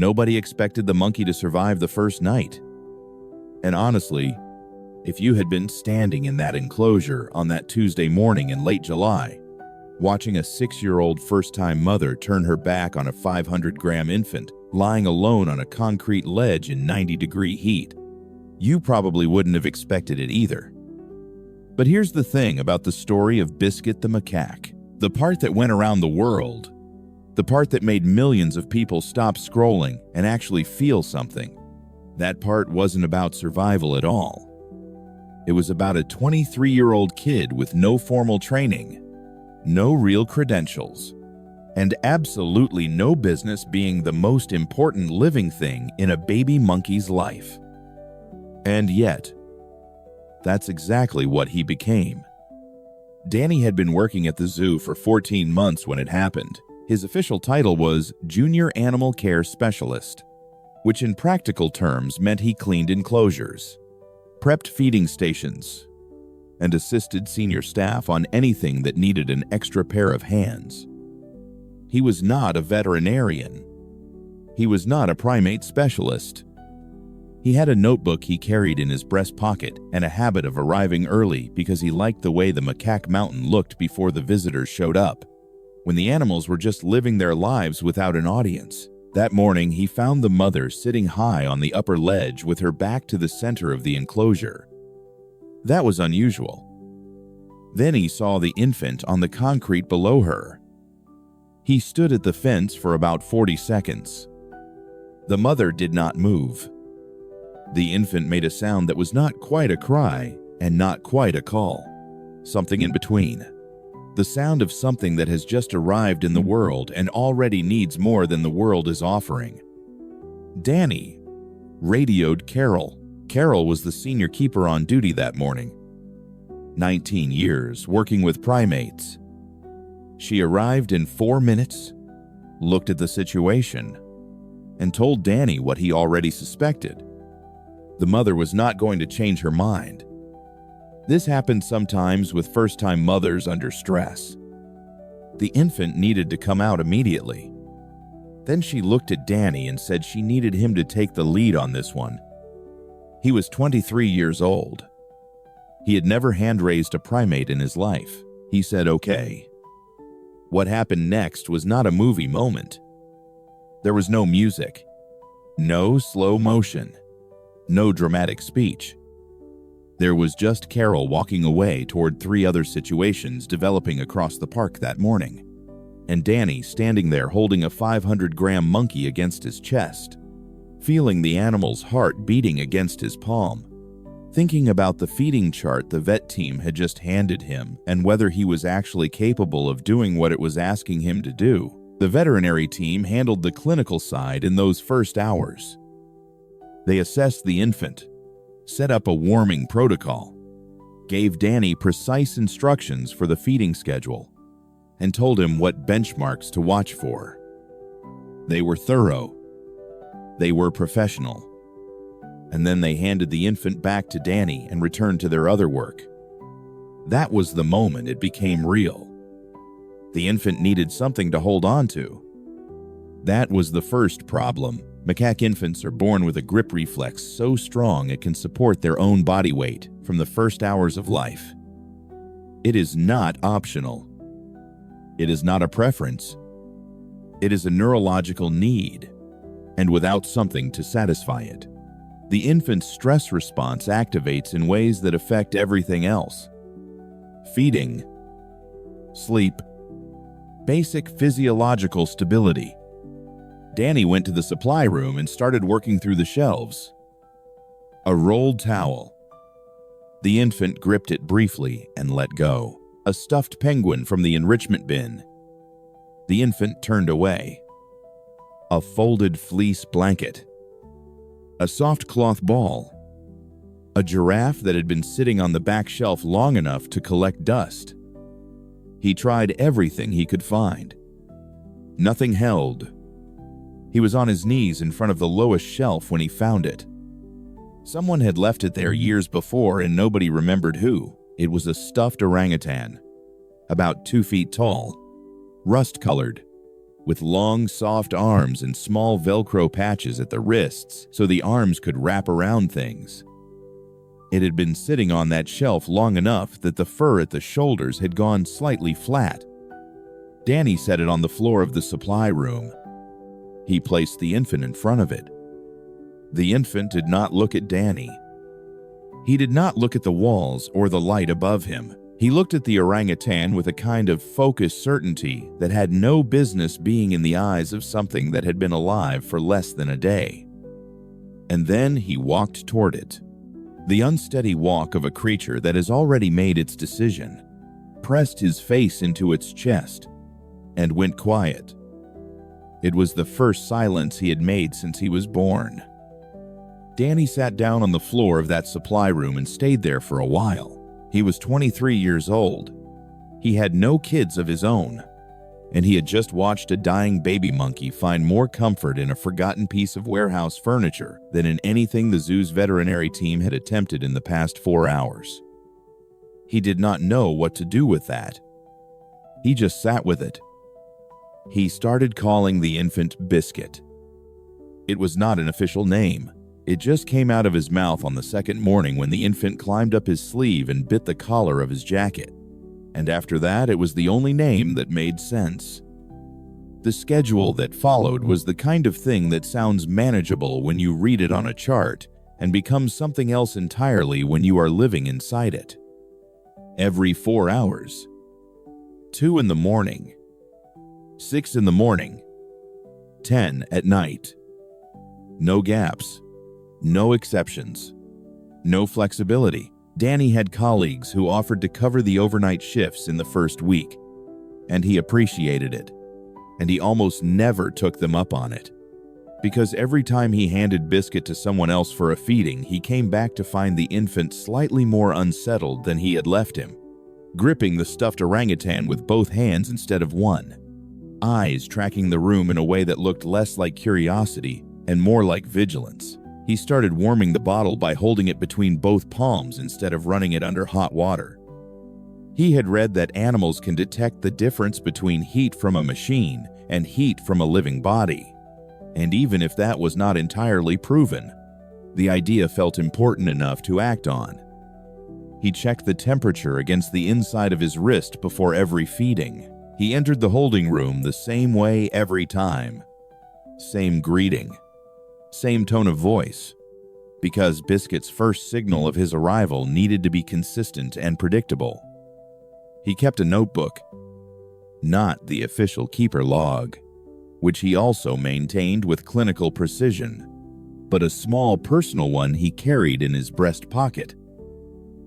Nobody expected the monkey to survive the first night. And honestly, if you had been standing in that enclosure on that Tuesday morning in late July, watching a 6-year-old first-time mother turn her back on a 500-gram infant lying alone on a concrete ledge in 90-degree heat, you probably wouldn't have expected it either. But here's the thing about the story of Biscuit the macaque. The part that went around the world, the part that made millions of people stop scrolling and actually feel something, that part wasn't about survival at all. It was about a 23-year-old kid with no formal training, no real credentials, and absolutely no business being the most important living thing in a baby monkey's life. And yet, that's exactly what he became. Danny had been working at the zoo for 14 months when it happened. His official title was Junior Animal Care Specialist, which in practical terms meant he cleaned enclosures, prepped feeding stations, and assisted senior staff on anything that needed an extra pair of hands. He was not a veterinarian. He was not a primate specialist. He had a notebook he carried in his breast pocket and a habit of arriving early because he liked the way the macaque mountain looked before the visitors showed up, when the animals were just living their lives without an audience. That morning, he found the mother sitting high on the upper ledge with her back to the center of the enclosure. That was unusual. Then he saw the infant on the concrete below her. He stood at the fence for about 40 seconds. The mother did not move. The infant made a sound that was not quite a cry and not quite a call, something in between. The sound of something that has just arrived in the world and already needs more than the world is offering. Danny radioed Carol. Carol was the senior keeper on duty that morning. 19 years working with primates. She arrived in 4 minutes, looked at the situation, and told Danny what he already suspected. The mother was not going to change her mind. This happened sometimes with first-time mothers under stress. The infant needed to come out immediately. Then she looked at Danny and said she needed him to take the lead on this one. He was 23 years old. He had never hand-raised a primate in his life. He said, okay. What happened next was not a movie moment. There was no music, no slow motion, no dramatic speech. There was just Carol walking away toward 3 other situations developing across the park that morning, and Danny standing there holding a 500-gram monkey against his chest, feeling the animal's heart beating against his palm, thinking about the feeding chart the vet team had just handed him and whether he was actually capable of doing what it was asking him to do. The veterinary team handled the clinical side in those first hours. They assessed the infant, set up a warming protocol, gave Danny precise instructions for the feeding schedule, and told him what benchmarks to watch for. They were thorough. They were professional. And then they handed the infant back to Danny and returned to their other work. That was the moment it became real. The infant needed something to hold on to. That was the first problem. Macaque infants are born with a grip reflex so strong it can support their own body weight from the first hours of life. It is not optional. It is not a preference. It is a neurological need, and without something to satisfy it, the infant's stress response activates in ways that affect everything else. Feeding, sleep, basic physiological stability. Danny went to the supply room and started working through the shelves. A rolled towel. The infant gripped it briefly and let go. A stuffed penguin from the enrichment bin. The infant turned away. A folded fleece blanket. A soft cloth ball. A giraffe that had been sitting on the back shelf long enough to collect dust. He tried everything he could find. Nothing held. He was on his knees in front of the lowest shelf when he found it. Someone had left it there years before and nobody remembered who. It was a stuffed orangutan, about 2 feet tall, rust-colored, with long, soft arms and small Velcro patches at the wrists so the arms could wrap around things. It had been sitting on that shelf long enough that the fur at the shoulders had gone slightly flat. Danny set it on the floor of the supply room. He placed the infant in front of it. The infant did not look at Danny. He did not look at the walls or the light above him. He looked at the orangutan with a kind of focused certainty that had no business being in the eyes of something that had been alive for less than a day. And then he walked toward it. The unsteady walk of a creature that has already made its decision, pressed his face into its chest, and went quiet. It was the first silence he had made since he was born. Danny sat down on the floor of that supply room and stayed there for a while. He was 23 years old. He had no kids of his own, and he had just watched a dying baby monkey find more comfort in a forgotten piece of warehouse furniture than in anything the zoo's veterinary team had attempted in the past 4 hours. He did not know what to do with that. He just sat with it. He started calling the infant Biscuit. It was not an official name. It just came out of his mouth on the second morning when the infant climbed up his sleeve and bit the collar of his jacket. And after that, it was the only name that made sense. The schedule that followed was the kind of thing that sounds manageable when you read it on a chart and becomes something else entirely when you are living inside it. Every 4 hours. 2 in the morning. 6 in the morning. 10 at night. No gaps. No exceptions. No flexibility. Danny had colleagues who offered to cover the overnight shifts in the first week, and he appreciated it. And he almost never took them up on it, because every time he handed Biscuit to someone else for a feeding, he came back to find the infant slightly more unsettled than he had left him, gripping the stuffed orangutan with both hands instead of one, eyes tracking the room in a way that looked less like curiosity and more like vigilance. He started warming the bottle by holding it between both palms instead of running it under hot water. He had read that animals can detect the difference between heat from a machine and heat from a living body. And even if that was not entirely proven, the idea felt important enough to act on. He checked the temperature against the inside of his wrist before every feeding. He entered the holding room the same way every time. Same greeting. Same tone of voice, because Biscuit's first signal of his arrival needed to be consistent and predictable. He kept a notebook, not the official keeper log, which he also maintained with clinical precision, but a small personal one he carried in his breast pocket.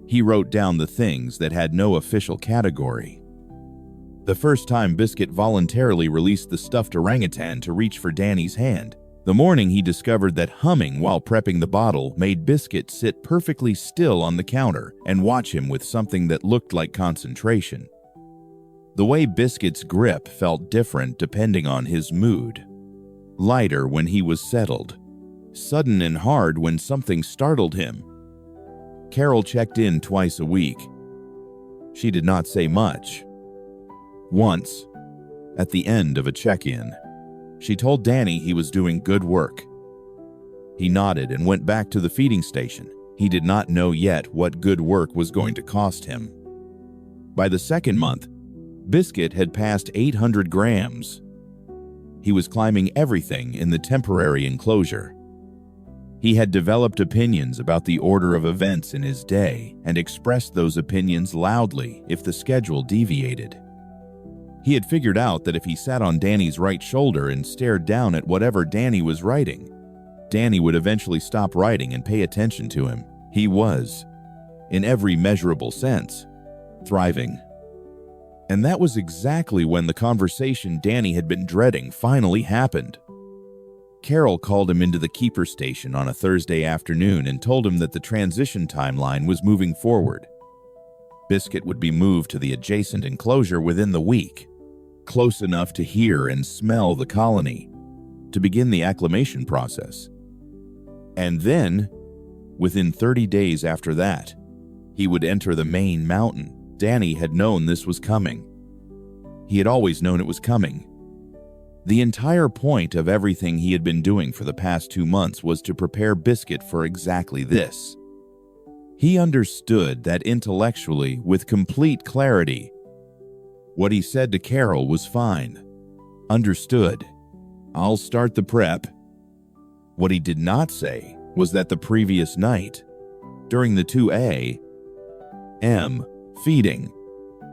He wrote down the things that had no official category. The first time Biscuit voluntarily released the stuffed orangutan to reach for Danny's hand, the morning he discovered that humming while prepping the bottle made Biscuit sit perfectly still on the counter and watch him with something that looked like concentration. The way Biscuit's grip felt different depending on his mood. Lighter when he was settled. Sudden and hard when something startled him. Carol checked in twice a week. She did not say much. Once, at the end of a check-in, she told Danny he was doing good work. He nodded and went back to the feeding station. He did not know yet what good work was going to cost him. By the second month, Biscuit had passed 800 grams. He was climbing everything in the temporary enclosure. He had developed opinions about the order of events in his day and expressed those opinions loudly if the schedule deviated. He had figured out that if he sat on Danny's right shoulder and stared down at whatever Danny was writing, Danny would eventually stop writing and pay attention to him. He was, in every measurable sense, thriving. And that was exactly when the conversation Danny had been dreading finally happened. Carol called him into the keeper station on a Thursday afternoon and told him that the transition timeline was moving forward. Biscuit would be moved to the adjacent enclosure within the week, close enough to hear and smell the colony, to begin the acclimation process. And then, within 30 days after that, he would enter the main mountain. Danny had known this was coming. He had always known it was coming. The entire point of everything he had been doing for the past 2 months was to prepare Biscuit for exactly this. He understood that intellectually, with complete clarity. What he said to Carol was fine. Understood. I'll start the prep. What he did not say was that the previous night, during the 2 a.m. feeding,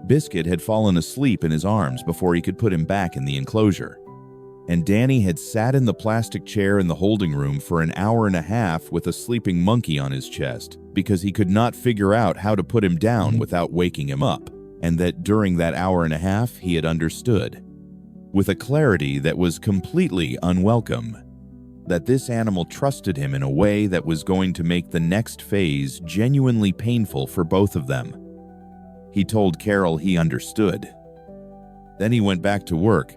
Biscuit had fallen asleep in his arms before he could put him back in the enclosure. And Danny had sat in the plastic chair in the holding room for an hour and a half with a sleeping monkey on his chest because he could not figure out how to put him down without waking him up, and that during that hour and a half he had understood, with a clarity that was completely unwelcome, that this animal trusted him in a way that was going to make the next phase genuinely painful for both of them. He told Carol he understood. Then he went back to work.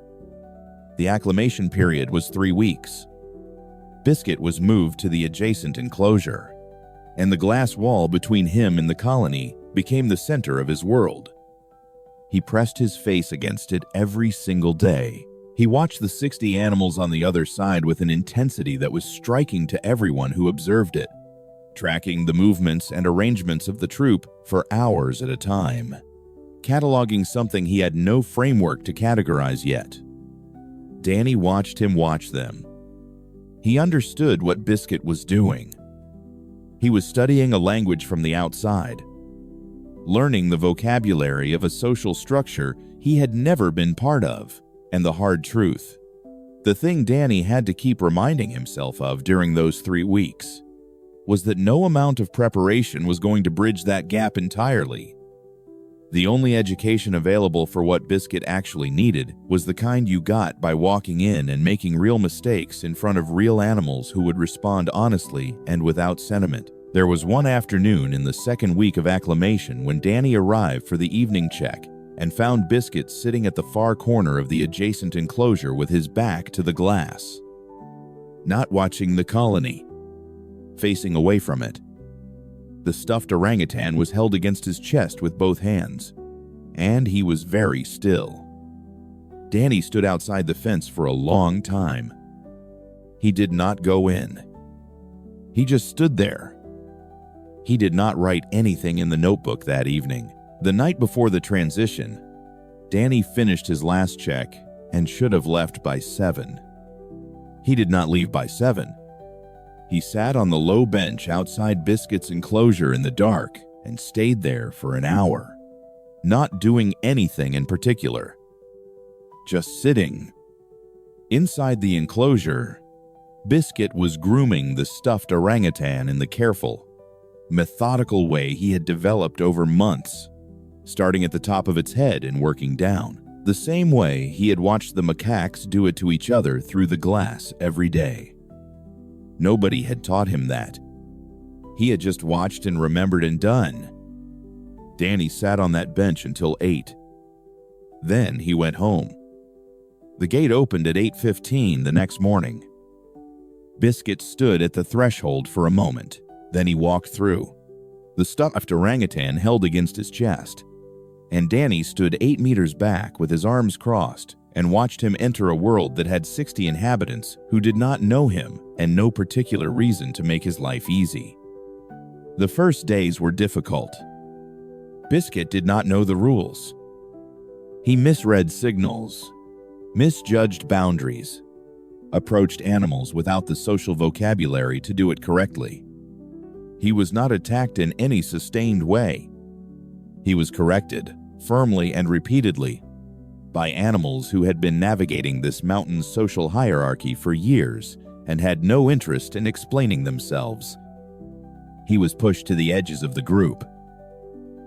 The acclimation period was 3 weeks. Biscuit was moved to the adjacent enclosure, and the glass wall between him and the colony became the center of his world. He pressed his face against it every single day. He watched the 60 animals on the other side with an intensity that was striking to everyone who observed it, tracking the movements and arrangements of the troop for hours at a time, cataloging something he had no framework to categorize yet. Danny watched him watch them. He understood what Biscuit was doing. He was studying a language from the outside, learning the vocabulary of a social structure he had never been part of, and the hard truth, the thing Danny had to keep reminding himself of during those 3 weeks, was that no amount of preparation was going to bridge that gap entirely. The only education available for what Biscuit actually needed was the kind you got by walking in and making real mistakes in front of real animals who would respond honestly and without sentiment. There was one afternoon in the 2nd week of acclimation when Danny arrived for the evening check and found Biscuit sitting at the far corner of the adjacent enclosure with his back to the glass, not watching the colony, facing away from it. The stuffed orangutan was held against his chest with both hands, and he was very still. Danny stood outside the fence for a long time. He did not go in. He just stood there. He did not write anything in the notebook that evening. The night before the transition, Danny finished his last check and should have left by 7. He did not leave by 7. He sat on the low bench outside Biscuit's enclosure in the dark and stayed there for an hour, not doing anything in particular, just sitting. Inside the enclosure, Biscuit was grooming the stuffed orangutan in the careful, methodical way he had developed over months, starting at the top of its head and working down, the same way he had watched the macaques do it to each other through the glass every day. Nobody had taught him that. He had just watched and remembered and done. Danny sat on that bench until 8. Then he went home. The gate opened at 8:15 the next morning. Biscuit stood at the threshold for a moment. Then he walked through, the stuffed orangutan held against his chest, and Danny stood 8 meters back with his arms crossed and watched him enter a world that had 60 inhabitants who did not know him and no particular reason to make his life easy. The first days were difficult. Biscuit did not know the rules. He misread signals, misjudged boundaries, approached animals without the social vocabulary to do it correctly. He was not attacked in any sustained way. He was corrected, firmly and repeatedly, by animals who had been navigating this mountain's social hierarchy for years and had no interest in explaining themselves. He was pushed to the edges of the group.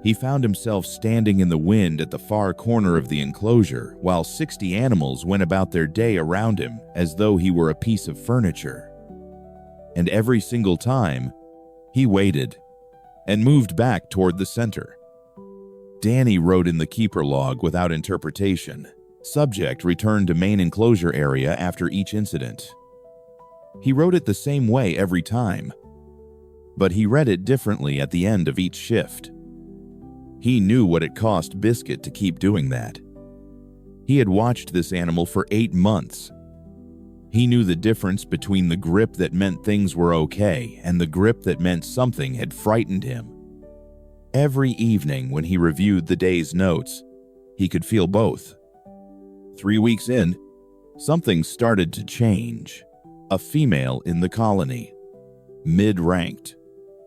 He found himself standing in the wind at the far corner of the enclosure while 60 animals went about their day around him as though he were a piece of furniture. And every single time, he waited and moved back toward the center. Danny wrote in the keeper log without interpretation. Subject returned to main enclosure area after each incident. He wrote it the same way every time, but he read it differently at the end of each shift. He knew what it cost Biscuit to keep doing that. He had watched this animal for 8 months He knew the difference between the grip that meant things were okay and the grip that meant something had frightened him. Every evening when he reviewed the day's notes, he could feel both. 3 weeks in, something started to change. A female in the colony, mid-ranked,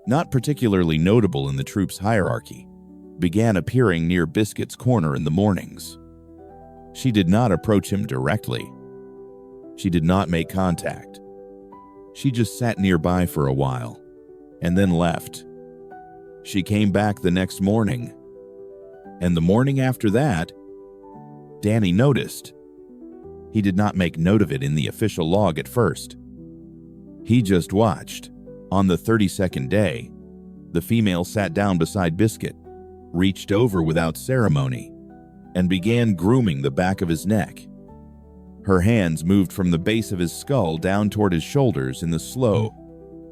not particularly notable in the troop's hierarchy, began appearing near Biscuit's corner in the mornings. She did not approach him directly. She did not make contact. She just sat nearby for a while, and then left. She came back the next morning, and the morning after that, Danny noticed. He did not make note of it in the official log at first. He just watched. On the 32nd day, the female sat down beside Biscuit, reached over without ceremony, and began grooming the back of his neck. Her hands moved from the base of his skull down toward his shoulders in the slow,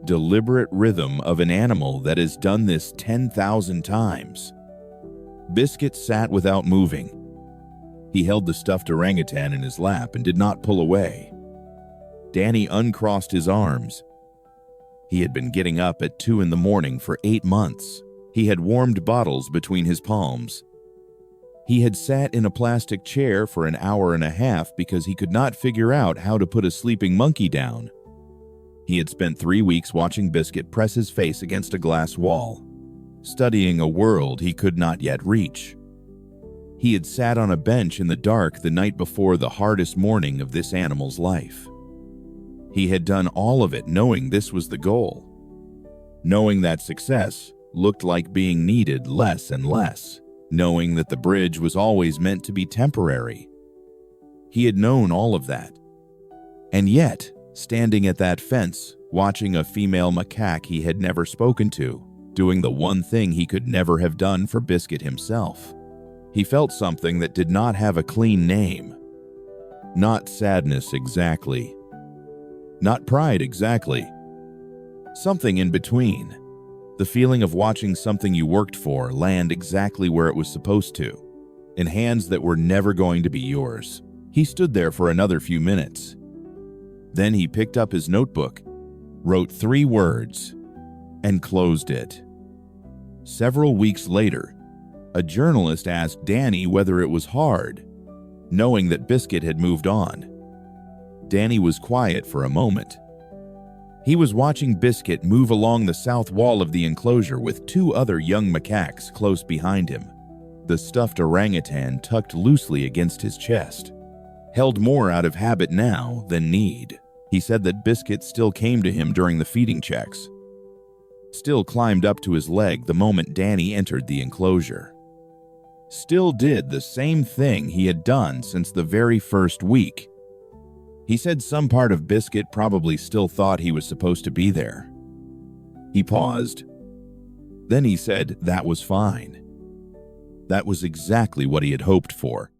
deliberate rhythm of an animal that has done this 10,000 times. Biscuit sat without moving. He held the stuffed orangutan in his lap and did not pull away. Danny uncrossed his arms. He had been getting up at 2 in the morning for 8 months. He had warmed bottles between his palms. He had sat in a plastic chair for an hour and a half because he could not figure out how to put a sleeping monkey down. He had spent 3 weeks watching Biscuit press his face against a glass wall, studying a world he could not yet reach. He had sat on a bench in the dark the night before the hardest morning of this animal's life. He had done all of it knowing this was the goal, knowing that success looked like being needed less and less, knowing that the bridge was always meant to be temporary. He had known all of that. And yet, standing at that fence, watching a female macaque he had never spoken to, doing the one thing he could never have done for Biscuit himself, he felt something that did not have a clean name. Not sadness exactly. Not pride exactly. Something in between. The feeling of watching something you worked for land exactly where it was supposed to, in hands that were never going to be yours. He stood there for another few minutes. Then he picked up his notebook, wrote 3 words, and closed it. Several weeks later, a journalist asked Danny whether it was hard, knowing that Biscuit had moved on. Danny was quiet for a moment. He was watching Biscuit move along the south wall of the enclosure with 2 other young macaques close behind him, the stuffed orangutan tucked loosely against his chest, held more out of habit now than need. He said that Biscuit still came to him during the feeding checks, still climbed up to his leg the moment Danny entered the enclosure, still did the same thing he had done since the very first week. He said some part of Biscuit probably still thought he was supposed to be there. He paused. Then he said that was fine. That was exactly what he had hoped for.